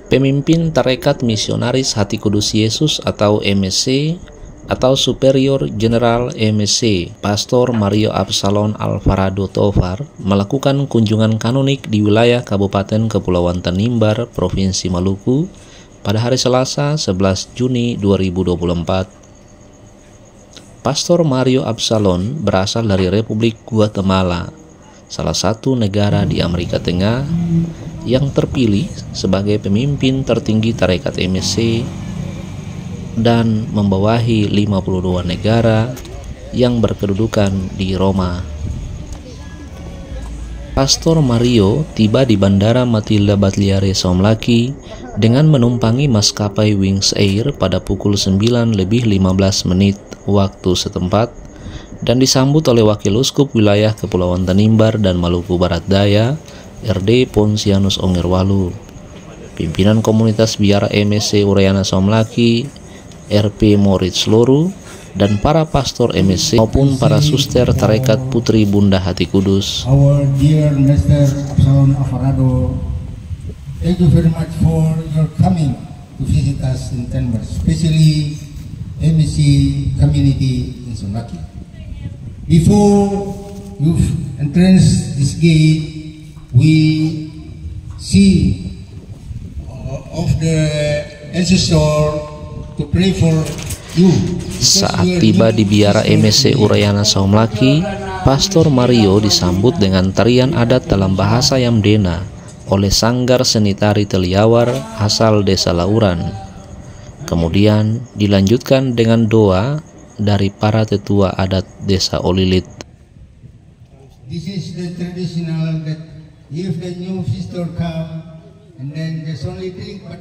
Pemimpin Tarekat Misionaris Hati Kudus Yesus atau MSC atau Superior General MSC, Pastor Mario Absalon Alvarado Tovar melakukan kunjungan kanonik di wilayah Kabupaten Kepulauan Tanimbar, Provinsi Maluku pada hari Selasa 11 Juni 2024. Pastor Mario Absalon berasal dari Republik Guatemala, salah satu negara di Amerika Tengah yang terpilih sebagai pemimpin tertinggi Tarekat MSC dan membawahi 52 negara yang berkedudukan di Roma. Pastor Mario tiba di Bandara Matilda Batliare Somlaki dengan menumpangi maskapai Wings Air pada pukul 9:15 waktu setempat dan disambut oleh Wakil Uskup Wilayah Kepulauan Tanimbar dan Maluku Barat Daya, RD Ponsianus Ongerwalu, pimpinan komunitas biara MSC Urayana Somlaki, RP Moritz Loru, dan para pastor MSC maupun para suster Tarekat Putri Bunda Hati Kudus. Our dear Mr. Absalon Alvarado, thank you very much for your coming to visit us in Tanimbar, especially MSC community in Somlaki. Before you entrance this gate, we see of the ancestor to pray for you. Saat tiba di biara MSC Urayana Somlaki, Pastor Mario disambut dengan tarian adat dalam bahasa Yamdena oleh Sanggar Seni Tari Teliawar asal Desa Lauran. Kemudian dilanjutkan dengan doa dari para tetua adat Desa Olilit. This is the traditional that if the new visitor come and then there's only drink, but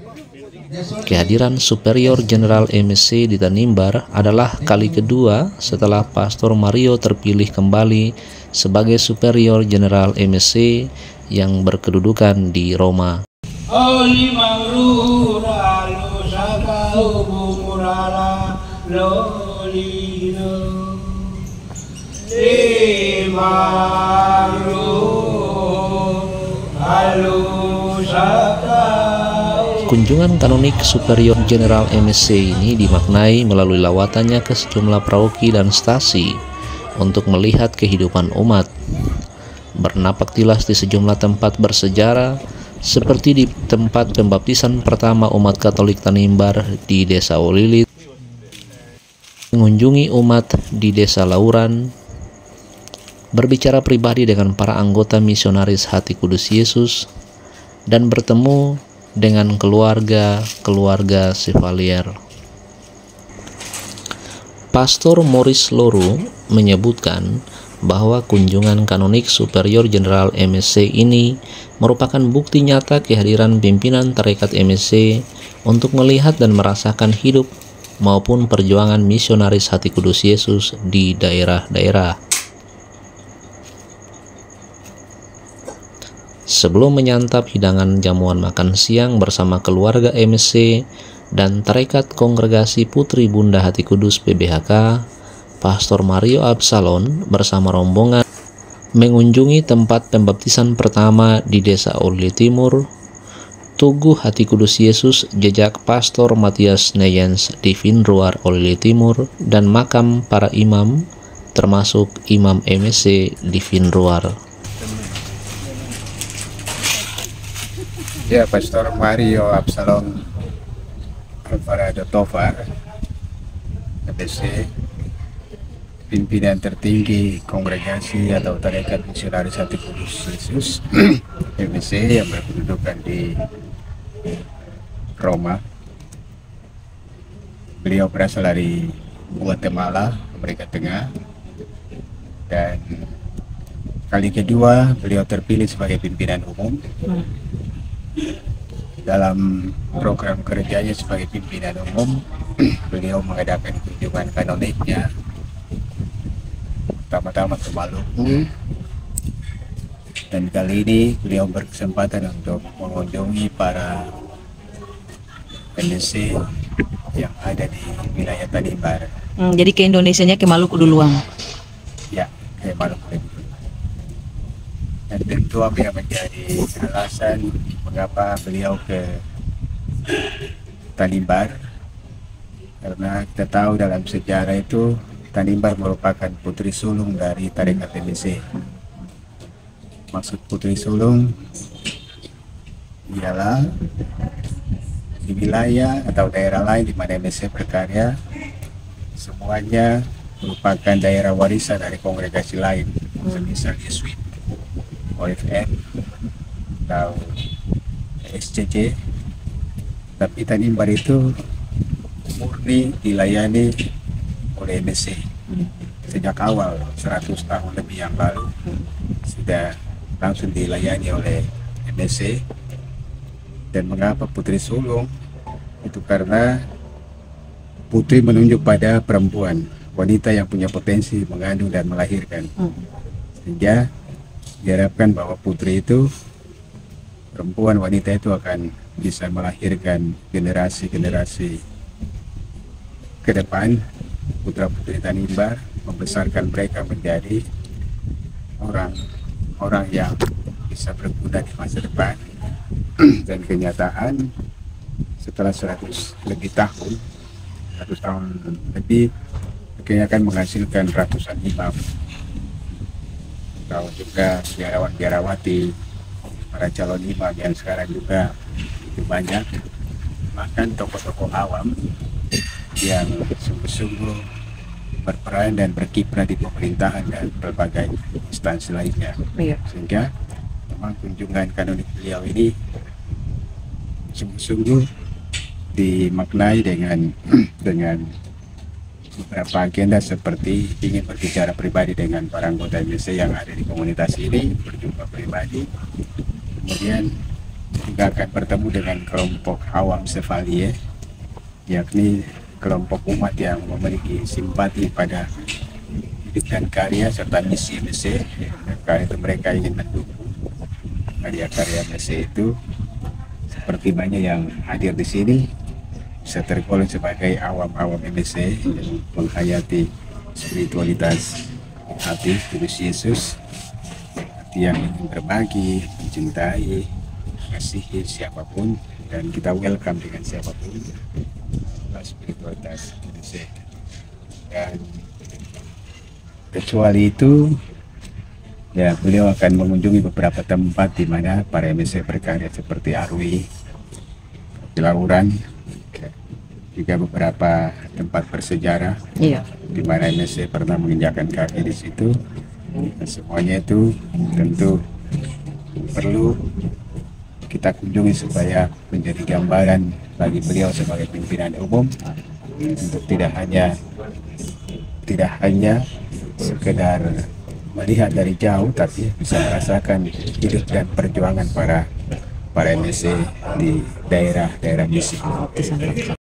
there's only... Kehadiran Superior General MSC di Tanimbar adalah kali kedua setelah Pastor Mario terpilih kembali sebagai Superior General MSC yang berkedudukan di Roma. Kunjungan kanonik Superior General MSC ini dimaknai melalui lawatannya ke sejumlah paroki dan stasi untuk melihat kehidupan umat, bernapak tilas di sejumlah tempat bersejarah seperti di tempat pembaptisan pertama umat Katolik Tanimbar di Desa Olilit, mengunjungi umat di Desa Lauran, berbicara pribadi dengan para anggota misionaris Hati Kudus Yesus, dan bertemu dengan keluarga Chevalier. Pastor Maurice Loru menyebutkan bahwa kunjungan kanonik Superior General MSC ini merupakan bukti nyata kehadiran pimpinan Tarekat MSC untuk melihat dan merasakan hidup maupun perjuangan misionaris Hati Kudus Yesus di daerah-daerah. Sebelum menyantap hidangan jamuan makan siang bersama keluarga MSC dan Tarekat Kongregasi Putri Bunda Hati Kudus PBHK, Pastor Mario Absalon bersama rombongan mengunjungi tempat pembaptisan pertama di Desa Oli Timur, Tugu Hati Kudus Yesus jejak Pastor Matias Neyens di Vinruar Oli Timur, dan makam para imam termasuk Imam MSC di Vinruar. Ya, Pastor Mario Absalon Alvarado Tovar, MSC, pimpinan tertinggi kongregasi atau Tarekat Misionaris Hati Kudus Yesus MSC yang berkedudukan di Roma. Beliau berasal dari Guatemala, Amerika Tengah, dan kali kedua beliau terpilih sebagai pimpinan umum. Dalam program kerjanya sebagai pimpinan umum, beliau mengadakan kunjungan kanoniknya pertama-tama ke Maluku, dan kali ini beliau berkesempatan untuk mengunjungi para MSC yang ada di wilayah Tanimbar. Jadi ke Indonesianya ke Maluku duluan? Ya, ke Maluku dulu. Dan Itu apa yang menjadi alasan mengapa beliau ke Tanimbar? Karena kita tahu dalam sejarah itu Tanimbar merupakan putri sulung dari tarekat MSC. Maksud putri sulung ialah di wilayah atau daerah lain di mana MSC berkarya, semuanya merupakan daerah warisan dari kongregasi lain, semisal Yesuit, OFM, atau SCC. Tapi Tanimbar itu murni dilayani oleh MSC sejak awal, 100 tahun lebih yang lalu sudah langsung dilayani oleh MSC. Dan mengapa putri sulung? Itu karena putri menunjuk pada perempuan, wanita yang punya potensi mengandung dan melahirkan. Sehingga diharapkan bahwa putri itu, perempuan wanita itu akan bisa melahirkan generasi-generasi ke depan, putra-putri Tanimbar, membesarkan mereka menjadi orang yang bisa berguna di masa depan. Dan kenyataan setelah 100 lebih tahun, 100 tahun lebih, akhirnya akan menghasilkan ratusan imam, atau juga biarawan-biarawati, para calon imam yang sekarang juga itu banyak, bahkan tokoh-tokoh awam yang sungguh-sungguh berperan dan berkiprah di pemerintahan dan berbagai instansi lainnya. Sehingga memang kunjungan kanonik beliau ini sungguh-sungguh dimaknai dengan beberapa agenda, seperti ingin berbicara pribadi dengan para anggota MSC yang ada di komunitas ini, berjumpa pribadi, kemudian juga akan bertemu dengan kelompok awam Sevalie, yakni kelompok umat yang memiliki simpati pada hidup dan karya serta misi MSC. Karena itu mereka ingin mendukung karya-karya MSC itu. Seperti banyak yang hadir di sini bisa tergolong sebagai awam-awam MSC yang menghayati spiritualitas hati Tuhan Yesus, hati yang ingin berbagi, mencintai, mengasihi siapapun, dan kita welcome dengan siapapun. Spiritualitas MSC. Dan kecuali itu, ya, beliau akan mengunjungi beberapa tempat di mana para MSC berkarya, seperti Arwi, Lauran, juga beberapa tempat bersejarah di mana MSC pernah menginjakan kaki di situ. Dan semuanya itu tentu perlu kita kunjungi supaya menjadi gambaran bagi beliau sebagai pimpinan umum, untuk tidak hanya sekedar melihat dari jauh, tapi bisa merasakan hidup dan perjuangan para MSC di daerah-daerah misi.